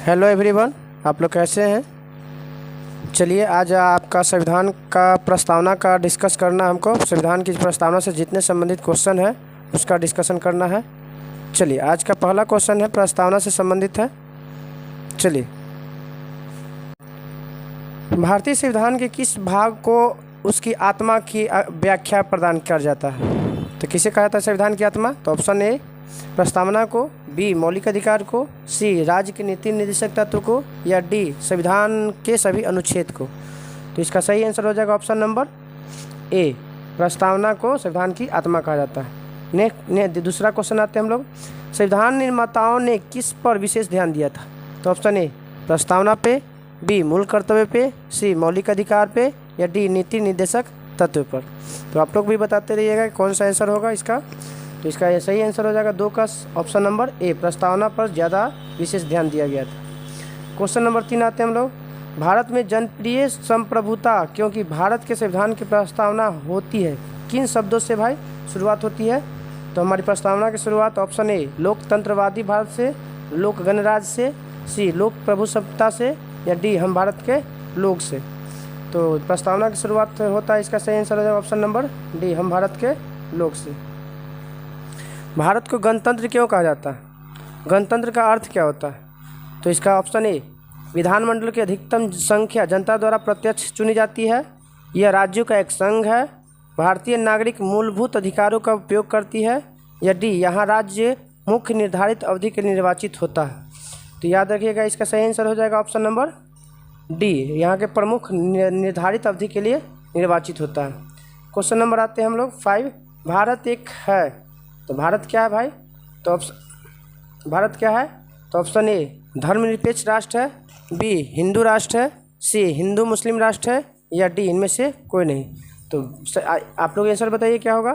Hello everyone, आप लोग कैसे हैं। चलिए आज आपका संविधान का प्रस्तावना का डिस्कस करना, हमको संविधान की प्रस्तावना से जितने संबंधित क्वेश्चन है उसका डिस्कशन करना है। चलिए आज का पहला क्वेश्चन है प्रस्तावना से संबंधित है। चलिए, भारतीय संविधान के किस भाग को उसकी आत्मा की व्याख्या प्रदान किया जाता है। तो किसे कहा जाता है संविधान की आत्मा। तो ऑप्शन ए प्रस्तावना को, बी मौलिक अधिकार को, सी राज्य के नीति निर्देशक तत्व को, या डी संविधान के सभी अनुच्छेद को। तो इसका सही आंसर हो जाएगा ऑप्शन नंबर ए, प्रस्तावना को संविधान की आत्मा कहा जाता है। दूसरा क्वेश्चन आते हैं हम लोग, संविधान निर्माताओं ने किस पर विशेष ध्यान दिया था। तो ऑप्शन ए प्रस्तावना पे, बी मूल कर्तव्य पे, सी मौलिक अधिकार पे, या डी नीति निर्देशक तत्व पर। तो आप लोग भी बताते रहिएगा कौन सा आंसर होगा इसका। तो इसका ये सही आंसर हो जाएगा 2 का ऑप्शन नंबर ए, प्रस्तावना पर ज़्यादा विशेष ध्यान दिया गया था। क्वेश्चन नंबर 3 आते हैं हम लोग, भारत में जनप्रिय संप्रभुता क्योंकि भारत के संविधान की प्रस्तावना होती है किन शब्दों से भाई शुरुआत होती है। तो हमारी प्रस्तावना की शुरुआत ऑप्शन ए लोकतंत्रवादी भारत से, लोक गणराज्य से, सी लोक प्रभुसत्ता से, या डी हम भारत के लोग से। तो प्रस्तावना की शुरुआत होता है, इसका सही आंसर हो जाएगा ऑप्शन नंबर डी हम भारत के लोग से। भारत को गणतंत्र क्यों कहा जाता है, गणतंत्र का अर्थ क्या होता है। तो इसका ऑप्शन ए विधानमंडल की अधिकतम संख्या जनता द्वारा प्रत्यक्ष चुनी जाती है, यह राज्यों का एक संघ है, भारतीय नागरिक मूलभूत अधिकारों का उपयोग करती है, या डी यहाँ राज्य मुख्य निर्धारित अवधि के लिए निर्वाचित होता है। तो याद रखिएगा इसका सही आंसर हो जाएगा ऑप्शन नंबर डी, यहाँ के प्रमुख निर्धारित अवधि के लिए निर्वाचित होता है। क्वेश्चन नंबर आते हैं हम लोग 5, भारत एक है। तो भारत क्या है भाई। तो भारत क्या है। तो ऑप्शन ए धर्मनिरपेक्ष राष्ट्र है, बी हिंदू राष्ट्र है, सी हिंदू मुस्लिम राष्ट्र है, या डी इनमें से कोई नहीं। तो आप लोग आंसर बताइए क्या होगा।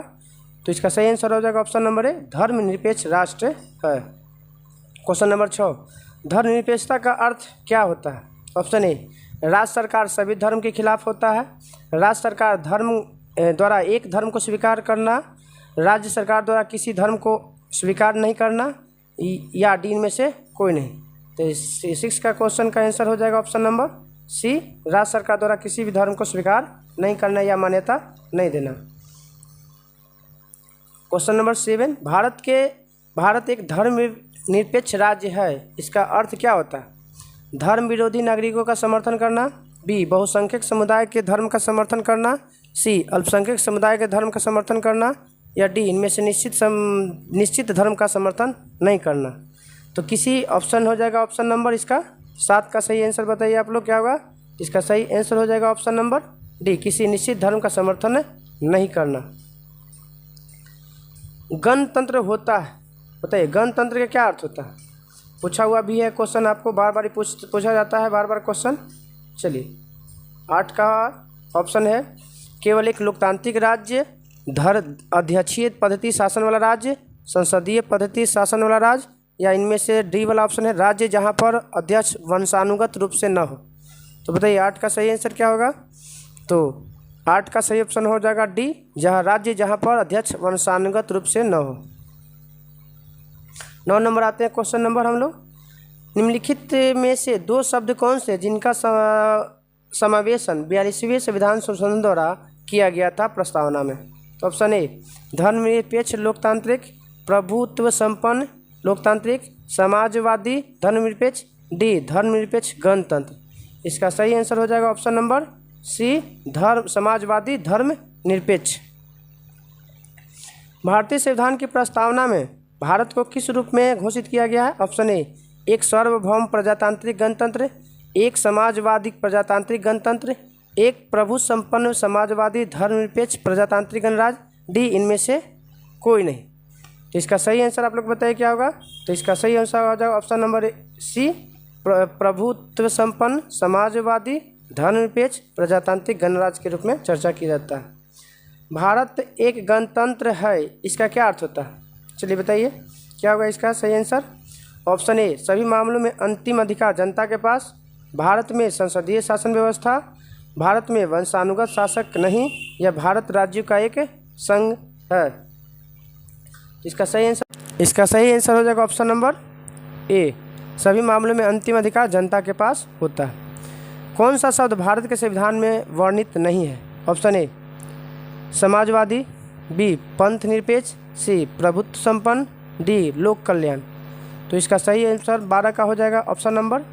तो इसका सही आंसर हो जाएगा ऑप्शन नंबर ए धर्मनिरपेक्ष राष्ट्र है। क्वेश्चन नंबर 6, धर्मनिरपेक्षता का अर्थ क्या होता है। ऑप्शन ए राज्य सरकार सभी धर्म के खिलाफ होता है, राज्य सरकार धर्म द्वारा एक धर्म को स्वीकार करना, राज्य सरकार द्वारा किसी धर्म को स्वीकार नहीं करना, या डी में से कोई नहीं। तो 6 का क्वेश्चन का आंसर हो जाएगा ऑप्शन नंबर सी, राज्य सरकार द्वारा किसी भी धर्म को स्वीकार नहीं करना या मान्यता नहीं देना। क्वेश्चन नंबर 7, भारत एक धर्मनिरपेक्ष राज्य है, इसका अर्थ क्या होता है। धर्म विरोधी नागरिकों का समर्थन करना, बी बहुसंख्यक समुदाय के धर्म का समर्थन करना, सी अल्पसंख्यक समुदाय के धर्म का समर्थन करना, या डी इनमें से निश्चित धर्म का समर्थन नहीं करना। तो किसी ऑप्शन हो जाएगा ऑप्शन नंबर इसका 7 का सही आंसर बताइए आप लोग क्या होगा। इसका सही आंसर हो जाएगा ऑप्शन नंबर डी, किसी निश्चित धर्म का समर्थन नहीं करना। गणतंत्र होता है, बताइए गणतंत्र का क्या अर्थ होता है। पूछा हुआ भी है क्वेश्चन, आपको बार बार पूछा जाता है बार क्वेश्चन। चलिए 8 का ऑप्शन है केवल एक लोकतांत्रिक राज्य, अध्यक्षीय पद्धति शासन वाला राज्य, संसदीय पद्धति शासन वाला राज्य, या इनमें से डी वाला ऑप्शन है राज्य जहां पर अध्यक्ष वंशानुगत रूप से न हो। तो बताइए 8 का सही आंसर क्या होगा। तो 8 का सही ऑप्शन हो जाएगा डी, राज्य जहां पर अध्यक्ष वंशानुगत रूप से न हो। 9 नंबर आते हैं क्वेश्चन नंबर हम लोग, निम्नलिखित में से 2 शब्द कौन से जिनका समावेशन 42वें संविधान संशोधन द्वारा किया गया था प्रस्तावना में। तो ऑप्शन ए धर्मनिरपेक्ष लोकतांत्रिक, प्रभुत्व संपन्न लोकतांत्रिक, समाजवादी धर्मनिरपेक्ष, डी धर्मनिरपेक्ष गणतंत्र। इसका सही आंसर हो जाएगा ऑप्शन नंबर सी समाजवादी धर्मनिरपेक्ष। भारतीय संविधान की प्रस्तावना में भारत को किस रूप में घोषित किया गया है। ऑप्शन ए एक सार्वभौम प्रजातांत्रिक गणतंत्र, एक समाजवादी प्रजातांत्रिक गणतंत्र, एक प्रभु संपन्न समाजवादी धर्मनिरपेक्ष प्रजातांत्रिक गणराज्य, डी इनमें से कोई नहीं। तो इसका सही आंसर आप लोग बताइए क्या होगा। तो इसका सही आंसर हो जाएगा ऑप्शन नंबर सी, प्रभुत्व संपन्न समाजवादी धर्मनिरपेक्ष प्रजातांत्रिक गणराज्य के रूप में चर्चा की जाता है। भारत एक गणतंत्र है, इसका क्या अर्थ होता है। चलिए बताइए क्या होगा इसका सही आंसर। ऑप्शन ए सभी मामलों में अंतिम अधिकार जनता के पास, भारत में संसदीय शासन व्यवस्था, भारत में वंशानुगत शासक नहीं, या भारत राज्यों का एक संघ है। इसका सही आंसर हो जाएगा ऑप्शन नंबर ए सभी मामलों में अंतिम अधिकार जनता के पास होता है। कौन सा शब्द भारत के संविधान में वर्णित नहीं है? ऑप्शन ए समाजवादी, बी पंथ निरपेक्ष, सी प्रभुत्व संपन्न, डी लोक कल्याण। तो इसका सही आंसर 12 का हो जाएगा ऑप्शन नंबर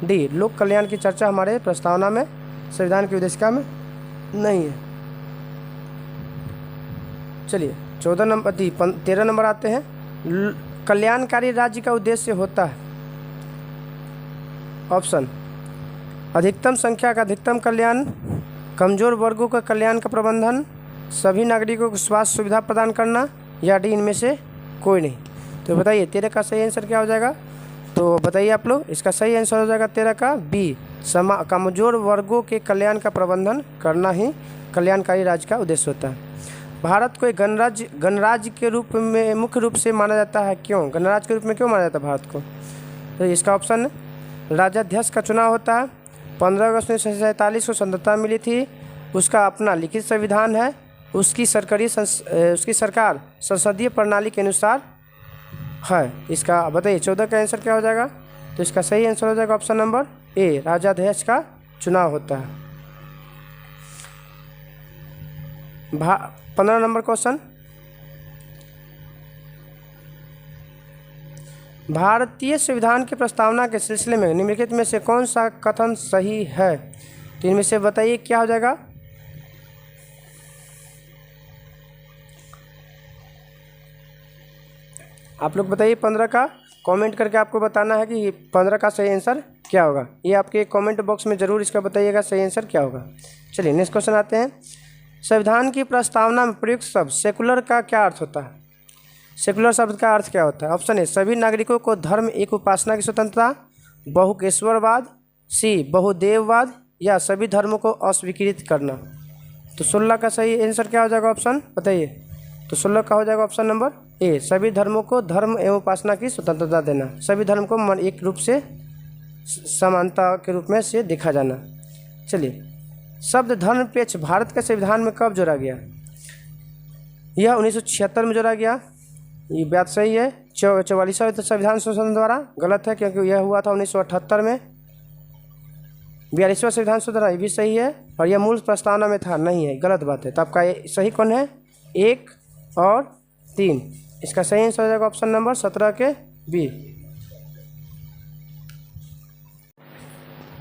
डी, लोक कल्याण की चर्चा हमारे प्रस्तावना में, संविधान की उद्देशिका में नहीं है। चलिए 13 नंबर आते हैं। कल्याणकारी राज्य का उद्देश्य होता है। ऑप्शन अधिकतम संख्या का अधिकतम कल्याण, कमजोर वर्गों का कल्याण का प्रबंधन, सभी नागरिकों को स्वास्थ्य सुविधा प्रदान करना, या डी इनमें से कोई नहीं। तो बताइए 13 का सही आंसर क्या हो जाएगा? तो बताइए आप लोग, इसका सही आंसर हो जाएगा 13 का बी, कमजोर वर्गों के कल्याण का प्रबंधन करना ही कल्याणकारी राज्य का उद्देश्य होता है। भारत को एक गणराज्य के रूप में मुख्य रूप से माना जाता है। क्यों गणराज्य के रूप में क्यों माना जाता है भारत को? तो इसका ऑप्शन राज्याध्यक्ष का चुनाव होता है। 15 अगस्त 1947 को स्वतंत्रता मिली थी। उसका अपना लिखित संविधान है। उसकी सरकार संसदीय प्रणाली के अनुसार है। इसका बताइए 14 का आंसर क्या हो जाएगा? तो इसका सही आंसर हो जाएगा ऑप्शन नंबर ए, राज्याध्यक्ष का चुनाव होता है। 15 नंबर क्वेश्चन, भारतीय संविधान की प्रस्तावना के सिलसिले में निम्नलिखित में से कौन सा कथन सही है? तो इनमें से बताइए क्या हो जाएगा? आप लोग बताइए 15 का, कमेंट करके आपको बताना है कि 15 का सही आंसर क्या होगा। ये आपके कमेंट बॉक्स में ज़रूर इसका बताइएगा सही आंसर क्या होगा। चलिए नेक्स्ट क्वेश्चन आते हैं। संविधान की प्रस्तावना में प्रयुक्त शब्द सेकुलर का क्या अर्थ होता है? सेकुलर शब्द का अर्थ क्या होता है? ऑप्शन ए सभी नागरिकों को धर्म एक उपासना की स्वतंत्रता, बहुकेश्वरवाद, सी बहुदेववाद, या सभी धर्मों को अस्वीकृत करना। तो 16 का सही आंसर क्या हो जाएगा? ऑप्शन बताइए। तो 16 का हो जाएगा ऑप्शन नंबर ए, सभी धर्मों को धर्म एवं उपासना की स्वतंत्रता देना, सभी धर्म को एक रूप से समानता के रूप में से देखा जाना। चलिए, शब्द धर्मनिरपेक्ष भारत के संविधान में कब जोड़ा गया? यह 1976 में जोड़ा गया। ये बात सही है। 44वां संविधान संशोधन द्वारा गलत है, क्योंकि यह हुआ था 1978 में। 42वां संविधान संशोधन ये भी सही है, और यह मूल प्रस्तावना में था, नहीं है, गलत बात है। तो आपका सही कौन है? 1 और 3। इसका सही आंसर हो जाएगा ऑप्शन नंबर 17 के बी।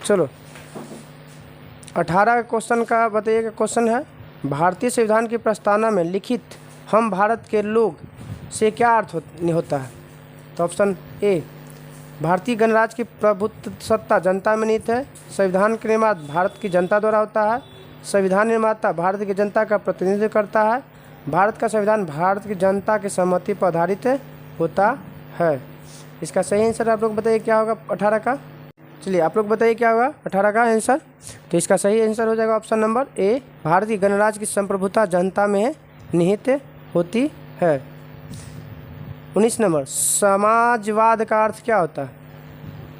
चलो 18 क्वेश्चन का बताइएगा। क्वेश्चन है, भारतीय संविधान की प्रस्तावना में लिखित हम भारत के लोग से क्या अर्थ होता है? तो ऑप्शन ए भारतीय गणराज्य की प्रभुत्व सत्ता जनता में निहित है। संविधान के निर्माण भारत की जनता द्वारा होता है। संविधान निर्माता भारत की जनता का प्रतिनिधित्व करता है। भारत का संविधान भारत की जनता की सहमति पर आधारित होता है। इसका सही आंसर आप लोग बताइए क्या होगा 18 का? चलिए आप लोग बताइए क्या होगा 18 का आंसर? तो इसका सही आंसर हो जाएगा ऑप्शन नंबर ए, भारतीय गणराज्य की संप्रभुता जनता में निहित होती है। 19 नंबर, समाजवाद का अर्थ क्या होता है?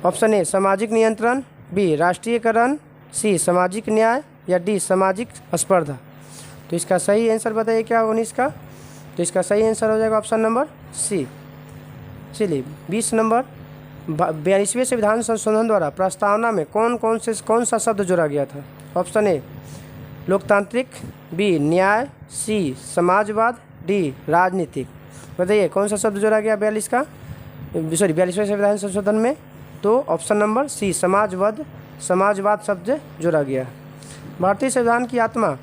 ऑप्शन ए सामाजिक नियंत्रण, बी राष्ट्रीयकरण, सी सामाजिक न्याय, या डी सामाजिक स्पर्धा। तो इसका सही आंसर बताइए क्या होगा 19 का? तो इसका सही आंसर हो जाएगा ऑप्शन नंबर सी। चलिए 20 नंबर, 42वें संविधान संशोधन द्वारा प्रस्तावना में कौन सा शब्द जोड़ा गया था? ऑप्शन ए लोकतांत्रिक, बी न्याय, सी समाजवाद, डी राजनीतिक। बताइए कौन सा शब्द जोड़ा गया 42वें संविधान संशोधन में? तो ऑप्शन नंबर सी समाजवाद शब्द जोड़ा गया। भारतीय संविधान की आत्मा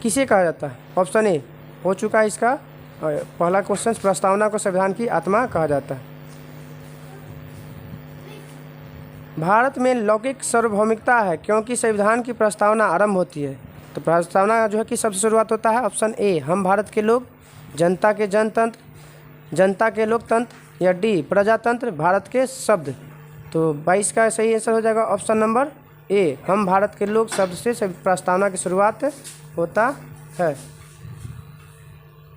किसे कहा जाता है? ऑप्शन ए हो चुका है इसका पहला क्वेश्चन, प्रस्तावना को संविधान की आत्मा कहा जाता है। भारत में लौकिक सार्वभौमिकता है क्योंकि संविधान की प्रस्तावना आरंभ होती है। तो प्रस्तावना जो है कि सबसे शुरुआत होता है ऑप्शन ए हम भारत के लोग, जनता के जनतंत्र, जनता के लोकतंत्र, या डी प्रजातंत्र भारत के शब्द। तो 22 का सही आंसर हो जाएगा ऑप्शन नंबर ए, हम भारत के लोग शब्द से प्रस्तावना की शुरुआत होता है।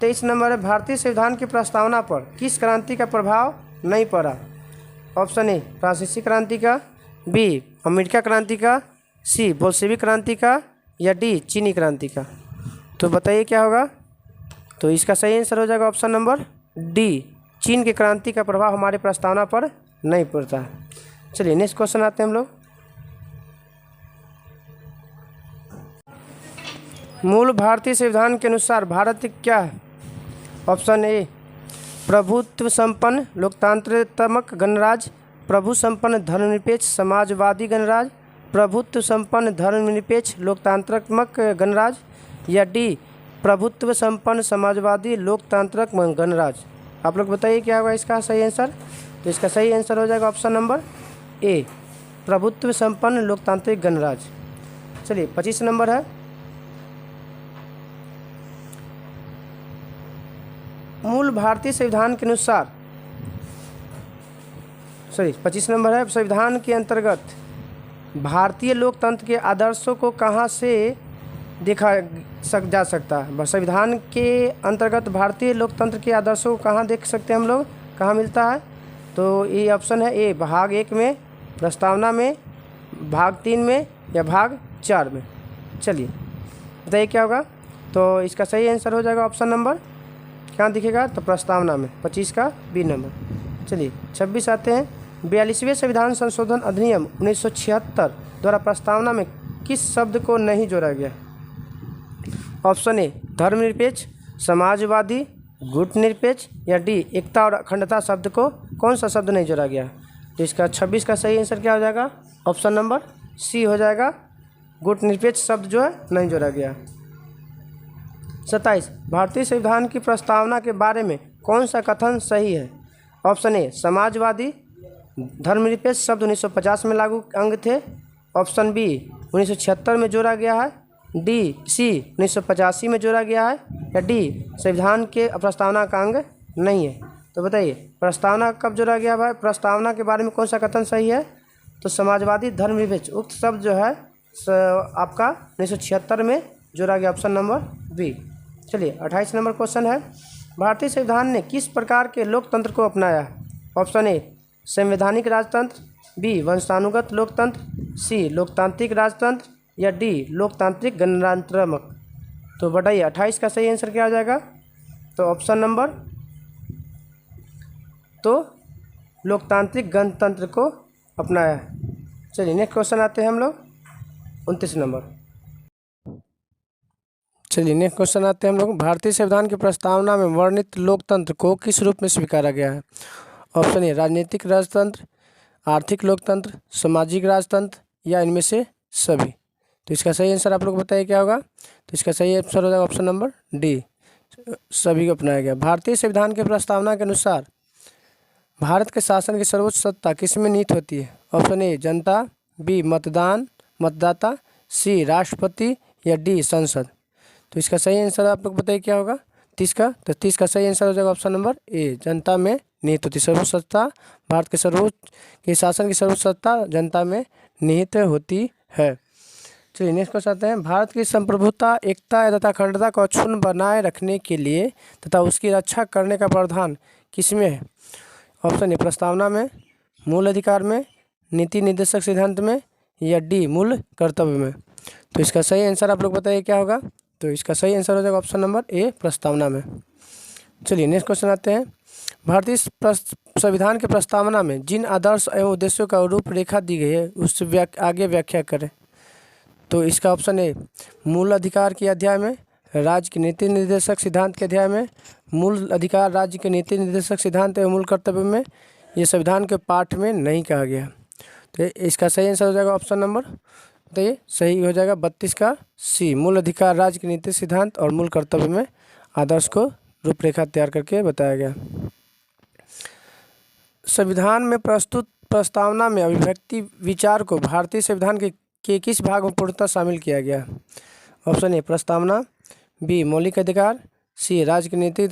23 नंबर है, भारतीय संविधान की प्रस्तावना पर किस क्रांति का प्रभाव नहीं पड़ा? ऑप्शन ए फ्रांसीसी क्रांति का, बी अमेरिका क्रांति का, सी बोल्शेविक क्रांति का, या डी चीनी क्रांति का। तो बताइए क्या होगा? तो इसका सही आंसर हो जाएगा ऑप्शन नंबर डी, चीन की क्रांति का प्रभाव हमारे प्रस्तावना पर नहीं पड़ता। चलिए नेक्स्ट क्वेश्चन आते हैं हम लोग। मूल भारतीय संविधान के अनुसार भारत क्या है? ऑप्शन ए प्रभुत्व संपन्न लोकतांत्रिक गणराज्य, प्रभु संपन्न धर्मनिरपेक्ष समाजवादी गणराज्य, प्रभुत्व संपन्न धर्मनिरपेक्ष लोकतांत्रिक गणराज्य, या डी प्रभुत्व संपन्न समाजवादी लोकतांत्रिक गणराज्य। आप लोग बताइए क्या होगा इसका सही आंसर। तो इसका सही आंसर हो जाएगा ऑप्शन नंबर ए प्रभुत्व संपन्न लोकतांत्रिक गणराज्य। चलिए 25 नंबर है। मूल भारतीय संविधान के अनुसार 25 नंबर है। संविधान के अंतर्गत भारतीय लोकतंत्र के आदर्शों को कहाँ से देखा जा सकता है? संविधान के अंतर्गत भारतीय लोकतंत्र के आदर्शों को कहाँ देख सकते हैं हम लोग, कहाँ मिलता है? तो ये ऑप्शन है ए भाग 1 में, प्रस्तावना में, भाग 3 में, या भाग 4 में। चलिए बताइए क्या होगा। तो इसका सही आंसर हो जाएगा ऑप्शन नंबर क्या दिखेगा, तो प्रस्तावना में 25 का बी नंबर। चलिए 26 आते हैं। 42वें संविधान संशोधन अधिनियम 1976 द्वारा प्रस्तावना में किस शब्द को नहीं जोड़ा गया? ऑप्शन ए धर्मनिरपेक्ष, समाजवादी, गुटनिरपेक्ष, या डी एकता और अखंडता शब्द को कौन सा शब्द नहीं जोड़ा गया? तो इसका 26 का सही आंसर क्या हो जाएगा? ऑप्शन नंबर सी हो जाएगा, गुटनिरपेक्ष शब्द जो है नहीं जोड़ा गया। 27 भारतीय संविधान की प्रस्तावना के बारे में कौन सा कथन सही है? ऑप्शन ए समाजवादी धर्मनिरपेक्ष शब्द 1950 में लागू अंग थे, ऑप्शन बी 1976 में जोड़ा गया है, डी सी 1985 में जोड़ा गया है, या डी संविधान के प्रस्तावना का अंग नहीं है। तो बताइए प्रस्तावना कब जोड़ा गया भाई? प्रस्तावना के बारे में कौन सा कथन सही है? तो समाजवादी धर्मनिरपेक्ष उक्त शब्द जो है आपका 1976 में जोड़ा गया, ऑप्शन नंबर बी। चलिए 28 नंबर क्वेश्चन है। भारतीय संविधान ने किस प्रकार के लोकतंत्र को अपनाया? ऑप्शन ए संवैधानिक राजतंत्र, बी वंशानुगत लोकतंत्र, सी लोकतांत्रिक राजतंत्र, या डी लोकतांत्रिक गणतंत्रात्मक। तो बताइए 28 का सही आंसर क्या आ जाएगा? तो ऑप्शन नंबर तो लोकतांत्रिक गणतंत्र को अपनाया। चलिए नेक्स्ट क्वेश्चन आते हैं हम लोग 29 नंबर। चलिए नेक्स्ट क्वेश्चन आते हैं हम लोग। भारतीय संविधान की प्रस्तावना में वर्णित लोकतंत्र को किस रूप में स्वीकारा गया है? ऑप्शन ए राजनीतिक राजतंत्र, आर्थिक लोकतंत्र, सामाजिक राजतंत्र, या इनमें से सभी। तो इसका सही आंसर आप लोग बताइए क्या होगा। तो इसका सही आंसर हो जाएगा ऑप्शन नंबर डी सभी को अपनाया गया। भारतीय संविधान की प्रस्तावना के अनुसार भारत के शासन की सर्वोच्च सत्ता किसमें निहित होती है? ऑप्शन ए जनता, बी मतदाता, सी राष्ट्रपति, या डी संसद। तो इसका सही आंसर आप लोग बताइए क्या होगा 30 का। तो 30 का सही आंसर हो जाएगा ऑप्शन नंबर ए जनता में निहित होती सर्वोच्च सत्ता। भारत के शासन की सर्वोच्च सत्ता जनता में निहित होती है। चलिए नेक्स्ट क्वेश्चन आते हैं। भारत की संप्रभुता, एकता तथा अखंडता को अक्षुण्ण बनाए रखने के लिए तथा उसकी रक्षा करने का प्रावधान किसमें है? ऑप्शन ए प्रस्तावना में, मूल अधिकार में, नीति निर्देशक सिद्धांत में, या डी मूल कर्तव्य में। तो इसका सही आंसर आप लोग बताइए क्या होगा। तो इसका सही आंसर हो जाएगा ऑप्शन नंबर ए प्रस्तावना में। चलिए नेक्स्ट क्वेश्चन आते हैं। भारतीय संविधान की प्रस्तावना में जिन आदर्श एवं उद्देश्यों का रूपरेखा दी गई है उससे आगे व्याख्या करें। तो इसका ऑप्शन ए मूल अधिकार के अध्याय में, राज्य के नीति निर्देशक सिद्धांत के अध्याय में, मूल अधिकार राज्य के नीति निर्देशक सिद्धांत एवं मूल कर्तव्य में, ये संविधान के पाठ में नहीं कहा गया। तो इसका सही आंसर हो जाएगा ऑप्शन नंबर, तो ये सही हो जाएगा 32 का सी मूल अधिकार राज्य के नीति सिद्धांत और मूल कर्तव्य में आदर्श को रूपरेखा तैयार करके बताया गया। संविधान में प्रस्तुत प्रस्तावना में अभिव्यक्ति विचार को भारतीय संविधान के किस भाग में पूर्णतः शामिल किया गया? ऑप्शन ए प्रस्तावना, बी मौलिक अधिकार, सी राज्य के नीति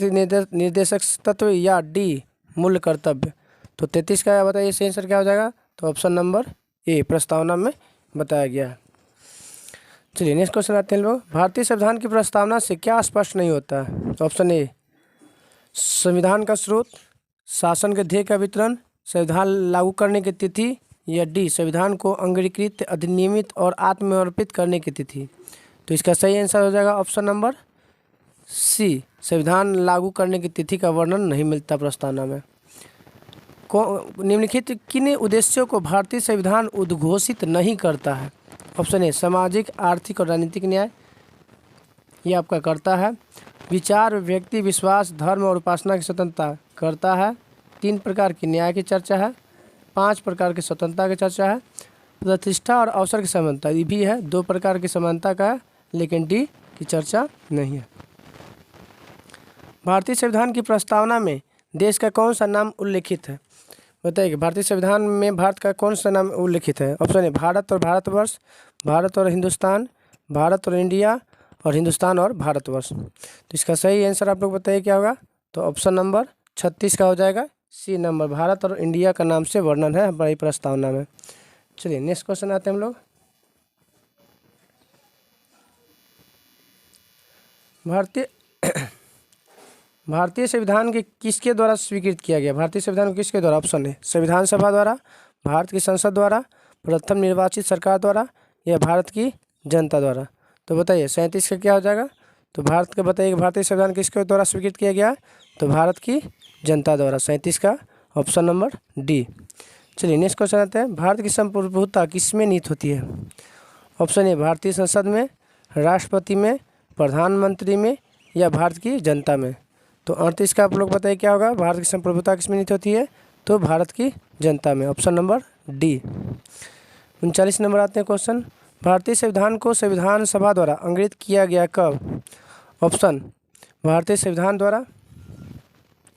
निर्देशक तत्व, या डी मूल कर्तव्य। तो 33 का बताइए सही आंसर क्या हो जाएगा। तो ऑप्शन नंबर ए प्रस्तावना में बताया गया है। चलिए नेक्स्ट क्वेश्चन आते हैं लोग। भारतीय संविधान की प्रस्तावना से क्या स्पष्ट नहीं होता है? ऑप्शन ए संविधान का स्रोत, शासन के ध्येय का वितरण, संविधान लागू करने की तिथि, या डी संविधान को अंगीकृत, अधिनियमित और आत्मसमर्पित करने की तिथि। तो इसका सही आंसर हो जाएगा ऑप्शन नंबर सी संविधान लागू करने की तिथि का वर्णन नहीं मिलता प्रस्तावना में। निम्नलिखित किन उद्देश्यों को भारतीय संविधान उद्घोषित नहीं करता है? ऑप्शन ए सामाजिक, आर्थिक और राजनीतिक न्याय, ये आपका करता है। विचार, व्यक्ति, विश्वास, धर्म और उपासना की स्वतंत्रता करता है। 3 प्रकार की न्याय की चर्चा है। 5 प्रकार की स्वतंत्रता की चर्चा है। प्रतिष्ठा और अवसर की समानता ये भी है। 2 प्रकार की समानता का है, लेकिन डी की चर्चा नहीं है। भारतीय संविधान की प्रस्तावना में देश का कौन सा नाम उल्लेखित है? बताइए, भारतीय संविधान में भारत का कौन सा नाम उल्लेखित है? ऑप्शन ए भारत और भारतवर्ष, भारत और हिंदुस्तान, भारत और इंडिया, और हिंदुस्तान और भारतवर्ष। तो इसका सही आंसर आप लोग बताइए क्या होगा? तो ऑप्शन नंबर 36 का हो जाएगा, सी नंबर। भारत और इंडिया का नाम से वर्णन है हमारी प्रस्तावना में। चलिए नेक्स्ट क्वेश्चन आते हैं हम लोग। भारतीय संविधान के किसके द्वारा स्वीकृत किया गया? भारतीय संविधान को किसके द्वारा? ऑप्शन है संविधान सभा द्वारा, भारत की संसद द्वारा, प्रथम निर्वाचित सरकार द्वारा, या भारत की जनता द्वारा। तो बताइए 37 का क्या हो जाएगा? तो भारत का बताइए, भारतीय संविधान किसके द्वारा स्वीकृत किया गया? तो भारत की जनता द्वारा। 37 का ऑप्शन नंबर डी। चलिए नेक्स्ट क्वेश्चन आते हैं। भारत की संप्रभुता किसमें निहित होती है? ऑप्शन ए भारतीय संसद में, राष्ट्रपति में, प्रधानमंत्री में, या भारत की जनता में। तो 38 का आप लोग बताइए क्या होगा? भारत की संप्रभुता किसमें निहित होती है? तो भारत की जनता में, ऑप्शन नंबर डी। 39 नंबर आते हैं क्वेश्चन। भारतीय संविधान को संविधान सभा द्वारा अंगीकृत किया गया कब? ऑप्शन भारतीय संविधान द्वारा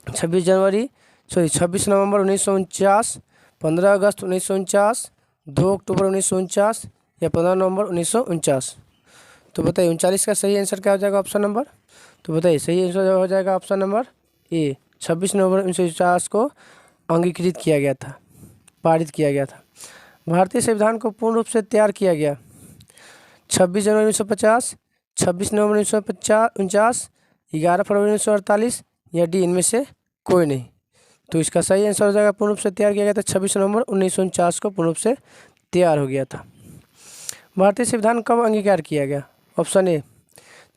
26 नवंबर 1949, 15 अगस्त 1949, 2 अक्टूबर 1949, या 15 नवंबर 1949। तो बताइए 39 का सही आंसर क्या हो जाएगा? ऑप्शन नंबर, तो बताइए सही आंसर हो जाएगा ऑप्शन नंबर ए, 26 नवंबर 1949 को अंगीकृत किया गया था, पारित किया गया था। भारतीय संविधान को पूर्ण रूप से तैयार किया गया 26 जनवरी 1950, 26 नवंबर 1949, 11 फरवरी 1948, या डी इनमें से कोई नहीं। तो इसका सही आंसर हो जाएगा पूर्ण रूप से तैयार किया गया था 26 नवंबर 1949 को पूर्ण रूप से तैयार हो गया था। भारतीय संविधान कब अंगीकार किया गया? ऑप्शन ए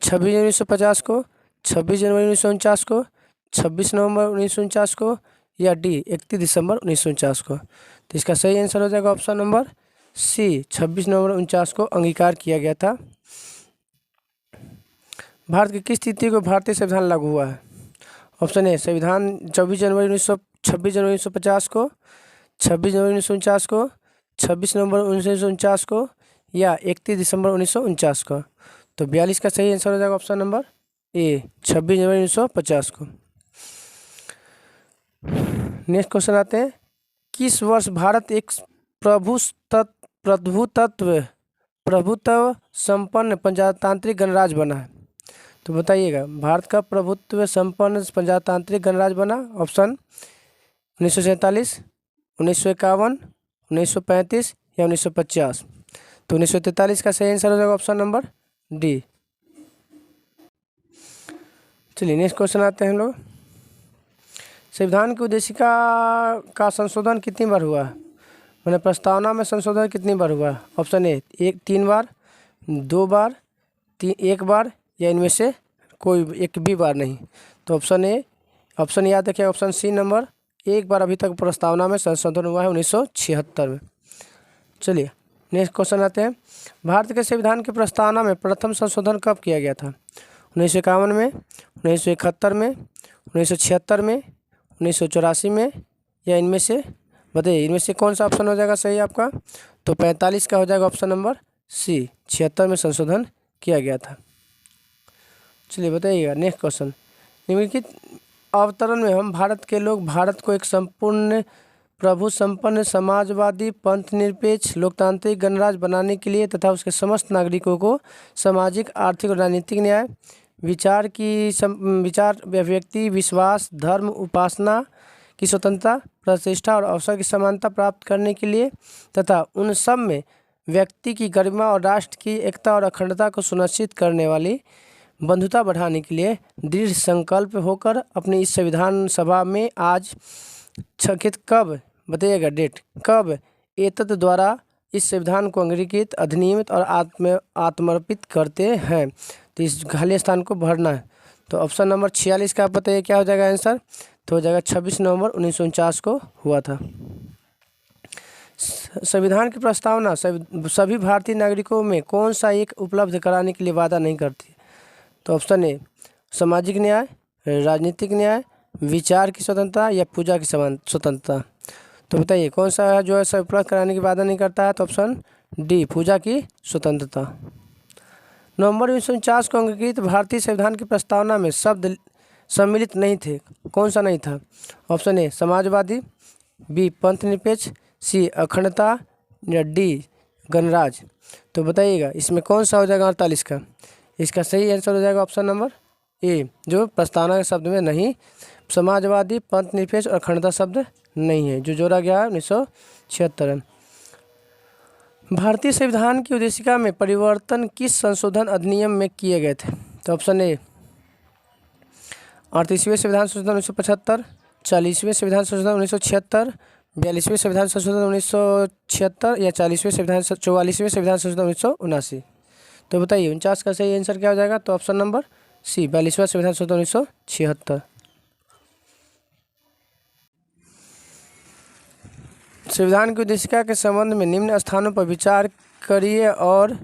26 जनवरी 1950 को, 26 जनवरी 1949 को, 26 नवंबर 1949 को, या डी 31 दिसंबर 1949 को। तो इसका सही आंसर हो जाएगा ऑप्शन नंबर सी, 26 नवंबर 1949 को अंगीकार किया गया था। भारत की किस तिथि को भारतीय संविधान लागू हुआ है? ऑप्शन ए संविधान 26 जनवरी 1950 को, 26 जनवरी 1949 को, 26 नवंबर 1949 को, या 31 दिसंबर 1949 को। तो 42 का सही आंसर हो जाएगा ऑप्शन नंबर ए, 26 जनवरी 1950 को। नेक्स्ट क्वेश्चन आते हैं। किस वर्ष भारत एक प्रभुत्व संपन्न प्रजातांत्रिक गणराज्य बना है? तो बताइएगा भारत का प्रभुत्व संपन्न प्रजातांत्रिक गणराज्य बना? ऑप्शन 1947, 1951, 1935, या 1950। तो 1943 का सही आंसर हो जाएगा ऑप्शन नंबर डी। चलिए नेक्स्ट क्वेश्चन आते हैं हम लोग। संविधान की उद्देशिका का संशोधन कितनी बार हुआ है? मैंने प्रस्तावना में संशोधन कितनी बार हुआ है? ऑप्शन ए 3 बार, 2 बार, 1 बार, या इनमें से कोई एक भी बार नहीं। तो ऑप्शन याद रखिए, ऑप्शन सी नंबर 1 बार अभी तक प्रस्तावना में संशोधन हुआ है 1976 में। चलिए नेक्स्ट क्वेश्चन आते हैं। भारत के संविधान की प्रस्तावना में प्रथम संशोधन कब किया गया था? 1951 में, 1971 में, 1976 में, 1984 में, या इनमें से बताइए इनमें से कौन सा ऑप्शन हो जाएगा सही आपका? तो 45 का हो जाएगा ऑप्शन नंबर सी, 76 में संशोधन किया गया था। चलिए बताइएगा नेक्स्ट क्वेश्चन। निम्नलिखित अवतरण में हम भारत के लोग भारत को एक संपूर्ण प्रभु संपन्न समाजवादी पंथ निरपेक्ष लोकतांत्रिक गणराज्य बनाने के लिए तथा उसके समस्त नागरिकों को सामाजिक, आर्थिक और राजनीतिक न्याय, विचार, व्यक्ति, विश्वास, धर्म, उपासना की स्वतंत्रता, प्रतिष्ठा और अवसर की समानता प्राप्त करने के लिए तथा उन सब में व्यक्ति की गरिमा और राष्ट्र की एकता और अखंडता को सुनिश्चित करने वाली बंधुता बढ़ाने के लिए दृढ़ संकल्प होकर अपनी इस संविधान सभा में आज कब बताइएगा डेट कब एतद द्वारा इस संविधान को अंगीकृत, अधिनियमित और आत्मर्पित करते हैं। तो इस खाली स्थान को भरना है। तो ऑप्शन नंबर 46 का आप बताइए क्या हो जाएगा आंसर? तो हो जाएगा 26 नवंबर 1949 को हुआ था। संविधान की प्रस्तावना सभी भारतीय नागरिकों में कौन सा एक उपलब्ध कराने के लिए वादा नहीं करती? तो ऑप्शन ए सामाजिक न्याय, राजनीतिक न्याय, विचार की स्वतंत्रता या पूजा की स्वतंत्रता। तो बताइए कौन सा जो है उपलब्ध कराने की वादा नहीं करता है? तो ऑप्शन डी पूजा की स्वतंत्रता। नवंबर 1949 को अंगीकृत भारतीय संविधान की प्रस्तावना में शब्द सम्मिलित नहीं थे, कौन सा नहीं था? ऑप्शन ए समाजवादी, बी पंथ निरपेक्ष, सी अखंडता या डी गणराज। तो बताइएगा इसमें कौन सा हो जाएगा 48 का? इसका सही आंसर हो जाएगा ऑप्शन नंबर ए, जो प्रस्तावना के शब्द में नहीं, समाजवादी, पंथ निरपेक्ष और अखंडता शब्द नहीं है, जो जोड़ा गया है 1976। भारतीय संविधान की उद्देशिका में परिवर्तन किस संशोधन अधिनियम में किए गए थे? तो ऑप्शन ए 38वें संविधान संशोधन 1975, 40वें संविधान संशोधन 1976, 42वें संविधान संशोधन 1976 या 44वें संविधान संशोधन 1979। तो बताइए 49 का सही आंसर क्या हो जाएगा? तो ऑप्शन नंबर सी 42वां संविधान संशोधन 1976। संविधान की उद्देशिका के संबंध में निम्न स्थानों पर विचार करिए और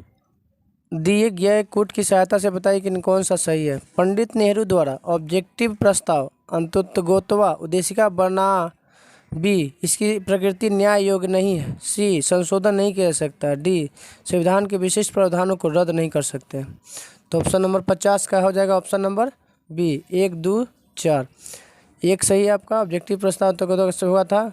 दिए गए कूट की सहायता से बताइए कि कौन सा सही है। पंडित नेहरू द्वारा ऑब्जेक्टिव प्रस्ताव अंतर्गतवा उद्देशिका बना, बी इसकी प्रकृति न्याय योग्य नहीं है, सी संशोधन नहीं किया जा सकता, डी संविधान के विशिष्ट प्रावधानों को रद्द नहीं कर सकते। तो ऑप्शन नंबर 50 का हो जाएगा ऑप्शन नंबर बी 1, 2, 4। एक सही है आपका, ऑब्जेक्टिव प्रस्ताव अंतर्गत से हुआ था,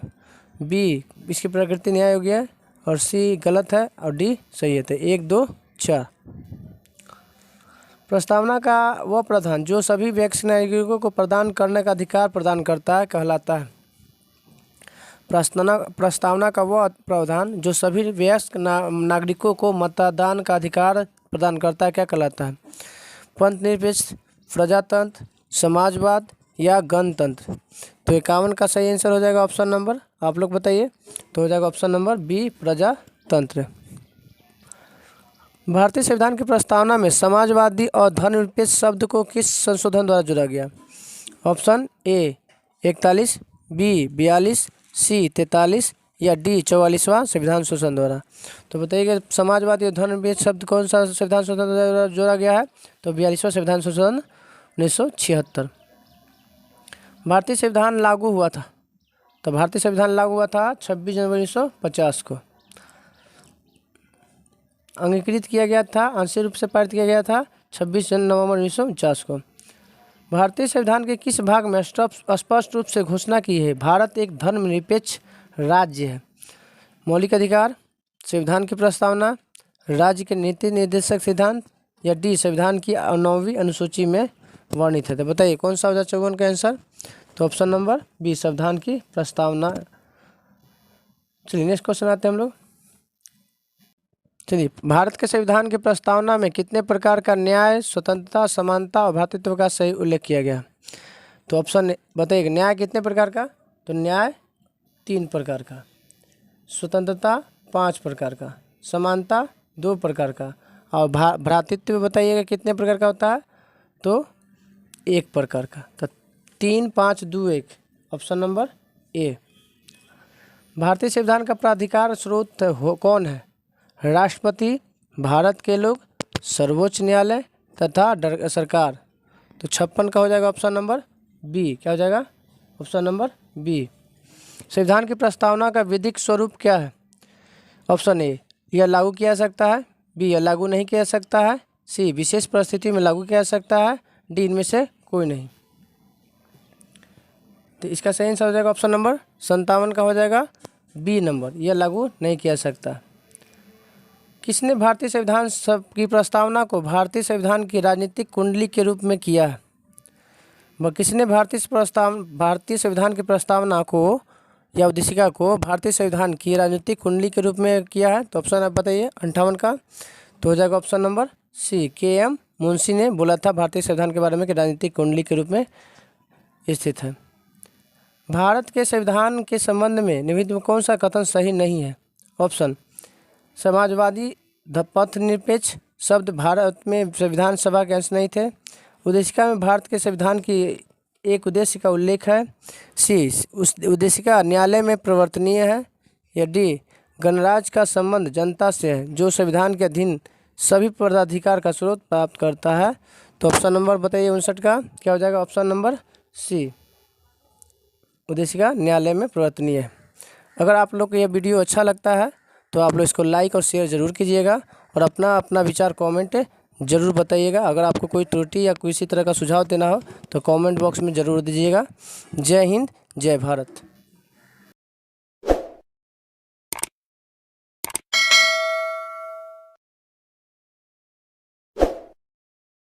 बी इसकी प्रकृति न्याय योग्य है और सी गलत है और डी सही है। तो 1, 2, 4। प्रस्तावना का वह प्रावधान जो सभी वयस्क नागरिकों को प्रदान करने का अधिकार प्रदान करता है कहलाता है। प्रस्तावना का वह प्रावधान जो सभी वयस्क नागरिकों को मतदान का अधिकार प्रदान करता है क्या कहलाता है? पंथ निरपेक्ष, प्रजातंत्र, समाजवाद या गणतंत्र। तो 51 का सही आंसर हो जाएगा ऑप्शन नंबर, आप लोग बताइए। तो हो जाएगा ऑप्शन नंबर बी प्रजातंत्र। भारतीय संविधान की प्रस्तावना में समाजवादी और धर्मनिरपेक्ष शब्द को किस संशोधन द्वारा जोड़ा गया? ऑप्शन ए 41, बी 42, सी 43 या डी 44वां संविधान संशोधन द्वारा। तो बताइएगा समाजवादी और धर्मनिरपेक्ष शब्द कौन सा संविधान संशोधन द्वारा जोड़ा गया है? तो 42वां संविधान संशोधन 1976। भारतीय संविधान लागू हुआ था, तो भारतीय संविधान लागू हुआ था 26 जनवरी 1950 को। अंगीकृत किया गया था, आंशिक रूप से पारित किया गया था 26 नवंबर 1949 को। भारतीय संविधान के किस भाग में स्पष्ट रूप से घोषणा की है भारत एक धर्मनिरपेक्ष राज्य है? मौलिक अधिकार, संविधान की प्रस्तावना, राज्य के नीति निर्देशक सिद्धांत या डी संविधान की 9वीं अनुसूची में वर्णित है। तो बताइए कौन सा हो जाएगा 54 का आंसर? तो ऑप्शन नंबर बी संविधान की प्रस्तावना। चलिए नेक्स्ट क्वेश्चन आते हैं हम लोग। चलिए, भारत के संविधान की प्रस्तावना में कितने प्रकार का न्याय, स्वतंत्रता, समानता और भ्रातृत्व का सही उल्लेख किया गया? तो ऑप्शन बताइए न्याय कितने प्रकार का? तो न्याय 3 प्रकार का, स्वतंत्रता 5 प्रकार का, समानता 2 प्रकार का और भ्रातृत्व बताइएगा कितने प्रकार का होता है? तो 1 प्रकार का। तो 3, 5, 2, 1 ऑप्शन नंबर ए। भारतीय संविधान का प्राधिकार स्रोत कौन है? राष्ट्रपति, भारत के लोग, सर्वोच्च न्यायालय तथा सरकार। तो 56 का हो जाएगा ऑप्शन नंबर बी। क्या हो जाएगा? Option number B. संविधान की प्रस्तावना का विधिक स्वरूप क्या है? ऑप्शन ए यह लागू किया जा सकता है, बी यह लागू नहीं किया जा सकता है, सी विशेष परिस्थिति में लागू किया जा सकता है, डी इनमें से कोई नहीं। तो इसका सही आंसर हो जाएगा ऑप्शन नंबर 57 का हो जाएगा बी नंबर, यह लागू नहीं किया जा सकता। किसने भारतीय संविधान की प्रस्तावना को भारतीय संविधान की राजनीतिक कुंडली के रूप में किया है? वह किसने भारतीय संविधान की प्रस्तावना को या उद्देशिका को भारतीय संविधान की राजनीतिक कुंडली के रूप में किया है? तो ऑप्शन आप बताइए 58 का। तो हो जाएगा option number C K M. Munshi ने बोला था भारतीय संविधान के बारे में कि राजनीतिक कुंडली के रूप में स्थित है। भारत के संविधान के संबंध में निम्नलिखित में कौन सा कथन सही नहीं है? ऑप्शन समाजवादी, पथ निरपेक्ष शब्द भारत में संविधान सभा के अंश नहीं थे। उद्देशिका में भारत के संविधान की एक उद्देश्य का उल्लेख है। सी, उस उद्देश्य का न्यायालय में प्रवर्तनीय है। या डी, गणराज्य का संबंध जनता से है जो संविधान के अधीन सभी पदाधिकार का स्रोत प्राप्त करता है। तो ऑप्शन नंबर बताइए 59 का क्या हो जाएगा? ऑप्शन नंबर सी, उद्देश्य का न्यायालय में प्रवर्तनीय है। अगर आप लोग को यह वीडियो अच्छा लगता है तो आप लोग इसको लाइक और शेयर ज़रूर कीजिएगा और अपना अपना विचार कमेंट ज़रूर बताइएगा। अगर आपको कोई त्रुटि या किसी तरह का सुझाव देना हो तो कमेंट बॉक्स में ज़रूर दीजिएगा। जय हिंद, जय भारत।